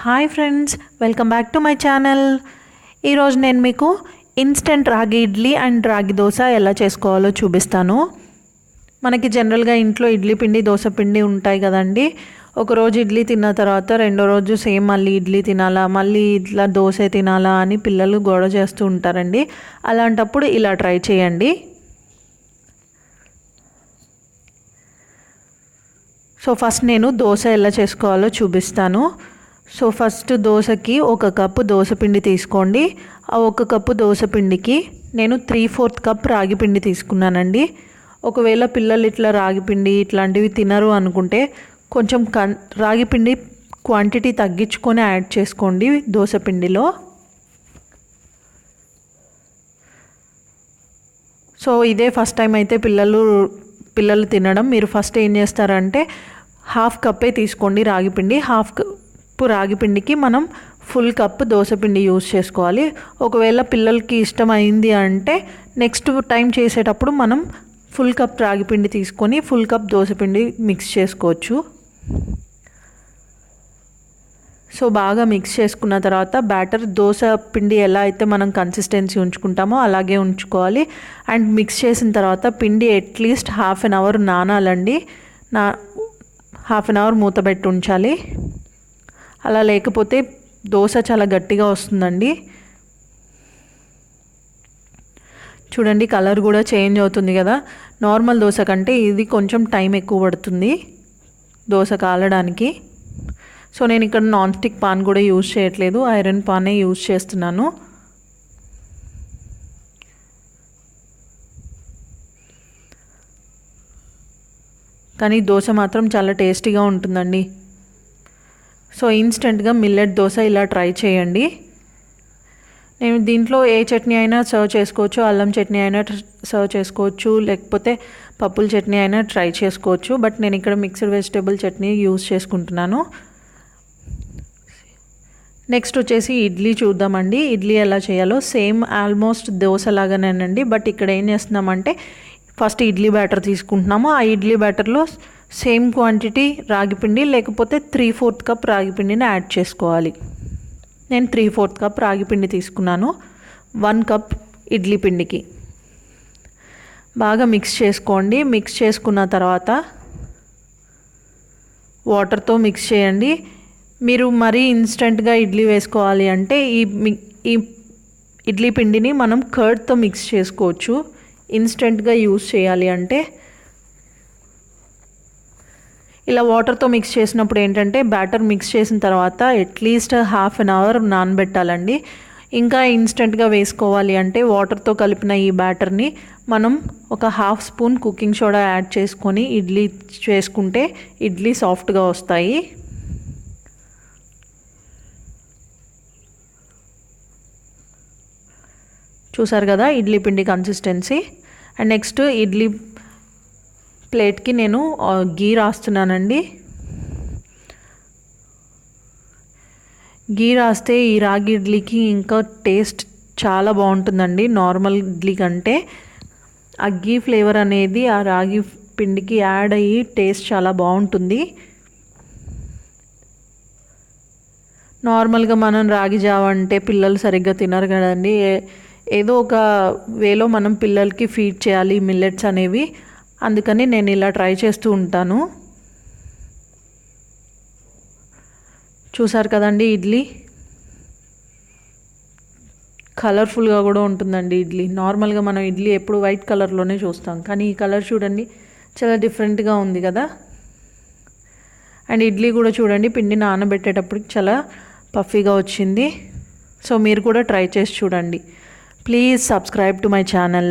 Hi friends, welcome back to my channel. ఈరోజు నేను మీకు ఇన్స్టెంట్ రాగి ఇడ్లీ అండ్ రాగి దోశ ఎలా చేసుకోవాలో చూపిస్తాను. మనకి జనరల్గా ఇంట్లో ఇడ్లీ పిండి దోశ పిండి ఉంటాయి కదండి. ఒకరోజు ఇడ్లీ తిన్న తర్వాత రెండో రోజు సేమ్ మళ్ళీ ఇడ్లీ తినాలా, మళ్ళీ ఇట్లా దోశ తినాలా అని పిల్లలు గొడవ చేస్తూ ఉంటారండి. అలాంటప్పుడు ఇలా ట్రై చేయండి. సో ఫస్ట్ నేను దోశ ఎలా చేసుకోవాలో చూపిస్తాను. సో ఫస్ట్ దోశకి 1 కప్పు దోశపిండి తీసుకోండి. ఆ 1 కప్పు దోశపిండికి నేను 3/4 కప్ రాగి పిండి తీసుకున్నానండి. ఒకవేళ పిల్లలు ఇట్లా రాగి పిండి ఇట్లాంటివి తినరు అనుకుంటే కొంచెం రాగి పిండి క్వాంటిటీ తగ్గించుకొని యాడ్ చేసుకోండి దోశపిండిలో. సో ఇదే ఫస్ట్ టైం అయితే పిల్లలు తినడం, మీరు ఫస్ట్ ఏం చేస్తారంటే 1/2 కప్పే తీసుకోండి రాగిపిండి. 1/2 కప్పు రాగిపిండికి మనం ఫుల్ కప్పు దోశపిండి యూజ్ చేసుకోవాలి. ఒకవేళ పిల్లలకి ఇష్టమైంది అంటే నెక్స్ట్ టైం చేసేటప్పుడు మనం ఫుల్ కప్ రాగిపిండి తీసుకొని ఫుల్ కప్ దోశపిండి మిక్స్ చేసుకోవచ్చు. సో బాగా మిక్స్ చేసుకున్న తర్వాత బ్యాటర్ దోశ పిండి ఎలా అయితే మనం కన్సిస్టెన్సీ ఉంచుకుంటామో అలాగే ఉంచుకోవాలి. అండ్ మిక్స్ చేసిన తర్వాత పిండి అట్లీస్ట్ 1/2 అవర్ నానాలండి. 1/2 అవర్ మూత పెట్టి ఉంచాలి. అలా లేకపోతే దోశ చాలా గట్టిగా వస్తుందండి. చూడండి కలర్ కూడా చేంజ్ అవుతుంది కదా. నార్మల్ దోశ కంటే ఇది కొంచెం టైం ఎక్కువ పడుతుంది దోశ కాలడానికి. సో నేను ఇక్కడ నాన్ స్టిక్ పాన్ కూడా యూజ్ చేయట్లేదు, ఐరన్ పానే యూజ్ చేస్తున్నాను. కానీ దోశ మాత్రం చాలా టేస్టీగా ఉంటుందండి. సో ఇన్స్టెంట్గా మిల్లెట్ దోశ ఇలా ట్రై చేయండి. నేను దీంట్లో ఏ చట్నీ అయినా సర్వ్ చేసుకోవచ్చు, అల్లం చట్నీ అయినా సర్వ్ చేసుకోవచ్చు, లేకపోతే పప్పుల చట్నీ అయినా ట్రై చేసుకోవచ్చు. బట్ నేను ఇక్కడ మిక్స్డ్ వెజిటేబుల్ చట్నీ యూజ్ చేసుకుంటున్నాను. నెక్స్ట్ వచ్చేసి ఇడ్లీ చూద్దామండి. ఇడ్లీ ఎలా చేయాలో సేమ్ ఆల్మోస్ట్ దోశ లాగానేనండి. బట్ ఇక్కడ ఏం చేస్తున్నామంటే ఫస్ట్ ఇడ్లీ బ్యాటర్ తీసుకుంటున్నాము. ఆ ఇడ్లీ బ్యాటర్లో సేమ్ క్వాంటిటీ రాగిపిండి లేకపోతే 3/4 కప్ రాగిపిండిని యాడ్ చేసుకోవాలి. నేను 3/4 కప్ రాగిపిండి తీసుకున్నాను 1 కప్ ఇడ్లీ పిండికి. బాగా మిక్స్ చేసుకోండి. మిక్స్ చేసుకున్న తర్వాత వాటర్తో మిక్స్ చేయండి. మీరు మరీ ఇన్స్టెంట్గా ఇడ్లీ వేసుకోవాలి అంటే ఈ ఇడ్లీ పిండిని మనం కర్డ్తో మిక్స్ చేసుకోవచ్చు. ఇన్స్టెంట్గా యూజ్ చేయాలి అంటే ఇలా వాటర్తో మిక్స్ చేసినప్పుడు ఏంటంటే బ్యాటర్ మిక్స్ చేసిన తర్వాత అట్లీస్ట్ 1/2 అవర్ నానబెట్టాలండి. ఇంకా ఇన్స్టెంట్గా వేసుకోవాలి అంటే వాటర్తో కలిపిన ఈ బ్యాటర్ని మనం ఒక 1/2 స్పూన్ కుకింగ్ సోడా యాడ్ చేసుకొని ఇడ్లీ చేసుకుంటే ఇడ్లీ సాఫ్ట్గా వస్తాయి. చూసారు కదా ఇడ్లీ పిండి కన్సిస్టెన్సీ. అండ్ నెక్స్ట్ ఇడ్లీ ప్లేట్కి నేను గీ రాస్తున్నానండి. గీ రాస్తే ఈ రాగి ఇడ్లీకి ఇంకా టేస్ట్ చాలా బాగుంటుందండి నార్మల్ ఇడ్లీ కంటే. ఆ గీ ఫ్లేవర్ అనేది ఆ రాగి పిండికి యాడ్ అయ్యి టేస్ట్ చాలా బాగుంటుంది. నార్మల్గా మనం రాగి జావ అంటే పిల్లలు సరిగ్గా తినరు కదండి. ఏదో ఒక వేలో మనం పిల్లలకి ఫీడ్ చేయాలి మిల్లెట్స్ అనేవి. అందుకని నేను ఇలా ట్రై చేస్తూ ఉంటాను. చూసారు కదండి ఇడ్లీ కలర్ఫుల్గా కూడా ఉంటుందండి ఇడ్లీ. నార్మల్గా మనం ఇడ్లీ ఎప్పుడు వైట్ కలర్లోనే చూస్తాం, కానీ ఈ కలర్ చూడండి చాలా డిఫరెంట్గా ఉంది కదా. అండ్ ఇడ్లీ కూడా చూడండి పిండి నానబెట్టేటప్పటికి చాలా పఫీగా వచ్చింది. సో మీరు కూడా ట్రై చేసి చూడండి. Please subscribe to my channel.